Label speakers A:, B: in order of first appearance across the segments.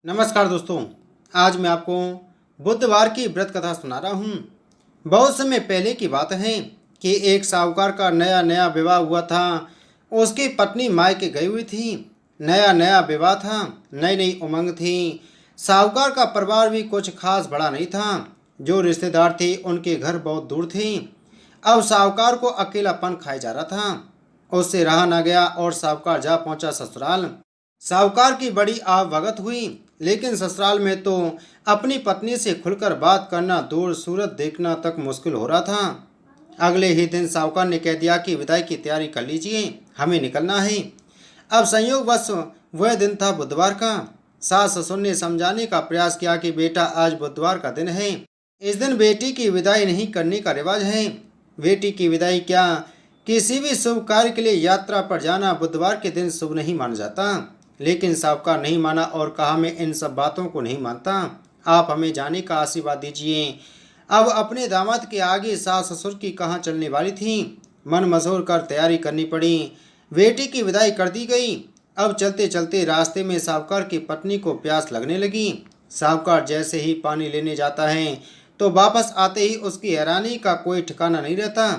A: नमस्कार दोस्तों। आज मैं आपको बुधवार की व्रत कथा सुना रहा हूँ। बहुत समय पहले की बात है कि एक साहूकार का नया नया विवाह हुआ था। उसकी पत्नी मायके गई हुई थी। नया नया विवाह था, नई नई उमंग थी। साहूकार का परिवार भी कुछ खास बड़ा नहीं था। जो रिश्तेदार थे उनके घर बहुत दूर थे। अब साहूकार को अकेलापन खाए जा रहा था। उससे रहा न गया और साहूकार जा पहुंचा ससुराल। साहूकार की बड़ी आवभगत हुई, लेकिन ससुराल में तो अपनी पत्नी से खुलकर बात करना दूर, सूरत देखना तक मुश्किल हो रहा था। अगले ही दिन साहूकार ने कह दिया कि विदाई की तैयारी कर लीजिए, हमें निकलना है। अब संयोगवश वह दिन था बुधवार का। सास ससुर ने समझाने का प्रयास किया कि बेटा, आज बुधवार का दिन है। इस दिन बेटी की विदाई नहीं करने का रिवाज है। बेटी की विदाई क्या, किसी भी शुभ कार्य के लिए यात्रा पर जाना बुधवार के दिन शुभ नहीं माना जाता। लेकिन साहूकार नहीं माना और कहा, मैं इन सब बातों को नहीं मानता। आप हमें जाने का आशीर्वाद दीजिए। अब अपने दामाद के आगे सास ससुर की कहाँ चलने वाली थी। मन मसहूर कर तैयारी करनी पड़ी। बेटी की विदाई कर दी गई। अब चलते चलते रास्ते में साहूकार की पत्नी को प्यास लगने लगी। साहूकार जैसे ही पानी लेने जाता है तो वापस आते ही उसकी हैरानी का कोई ठिकाना नहीं रहता।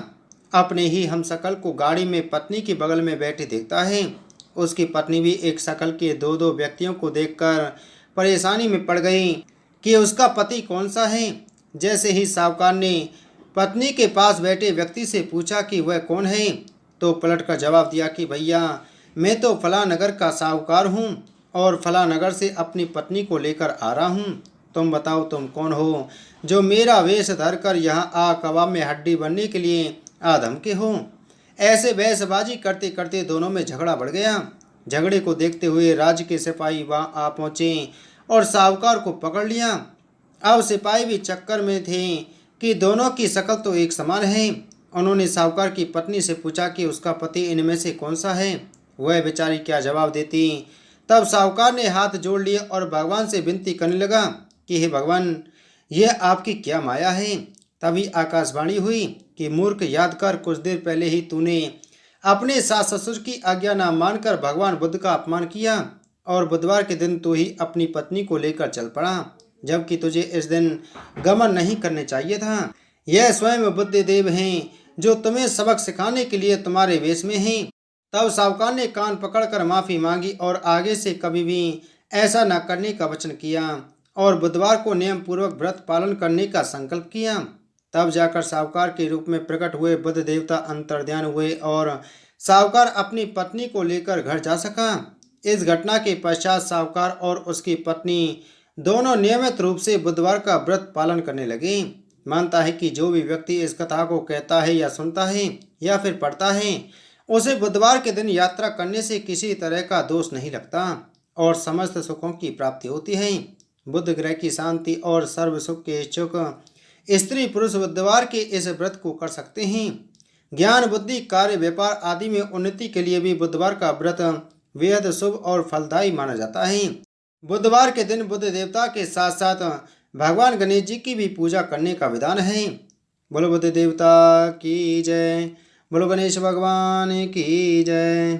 A: अपने ही हमशक्ल को गाड़ी में पत्नी के बगल में बैठे देखता है। उसकी पत्नी भी एक शकल के दो दो व्यक्तियों को देखकर परेशानी में पड़ गई कि उसका पति कौन सा है। जैसे ही साहूकार ने पत्नी के पास बैठे व्यक्ति से पूछा कि वह कौन है, तो पलट कर जवाब दिया कि भैया, मैं तो फला नगर का साहूकार हूँ और फला नगर से अपनी पत्नी को लेकर आ रहा हूँ। तुम बताओ, तुम कौन हो जो मेरा वेश धरकर यहाँ आ कबाब में हड्डी बनने के लिए आदम के हो। ऐसे बहसबाजी करते करते दोनों में झगड़ा बढ़ गया। झगड़े को देखते हुए राज्य के सिपाही वहां आ पहुंचे और साहूकार को पकड़ लिया। अब सिपाही भी चक्कर में थे कि दोनों की शक्ल तो एक समान है। उन्होंने साहूकार की पत्नी से पूछा कि उसका पति इनमें से कौन सा है। वह बेचारी क्या जवाब देती। तब साहूकार ने हाथ जोड़ लिए और भगवान से विनती करने लगा कि हे भगवान, यह आपकी क्या माया है। तभी आकाशवाणी हुई कि मूर्ख, याद कर, कुछ देर पहले ही तूने अपने सास ससुर की आज्ञा न मानकर भगवान बुद्ध का अपमान किया और बुधवार के दिन तू ही अपनी पत्नी को लेकर चल पड़ा, जबकि तुझे इस दिन गमन नहीं करने चाहिए था। यह स्वयं बुद्ध देव हैं जो तुम्हें सबक सिखाने के लिए तुम्हारे वेश में हैं। तब साहूकार ने कान पकड़कर माफी मांगी और आगे से कभी भी ऐसा न करने का वचन किया और बुधवार को नियम पूर्वक व्रत पालन करने का संकल्प किया। तब जाकर साहूकार के रूप में प्रकट हुए बुद्ध देवता अंतर्ध्यान हुए और साहूकार अपनी पत्नी को लेकर घर जा सका। इस घटना के पश्चात साहूकार और उसकी पत्नी दोनों नियमित रूप से बुधवार का व्रत पालन करने लगे। मानता है कि जो भी व्यक्ति इस कथा को कहता है या सुनता है या फिर पढ़ता है, उसे बुधवार के दिन यात्रा करने से किसी तरह का दोष नहीं लगता और समस्त सुखों की प्राप्ति होती है। बुध ग्रह की शांति और सर्व सुख के इच्छुक स्त्री पुरुष बुधवार के इस व्रत को कर सकते हैं। ज्ञान, बुद्धि, कार्य, व्यापार आदि में उन्नति के लिए भी बुधवार का व्रत बेहद शुभ और फलदायी माना जाता है। बुधवार के दिन बुद्ध देवता के साथ साथ भगवान गणेश जी की भी पूजा करने का विधान है। बोलो बुद्ध देवता की जय। बोलो गणेश भगवान की जय।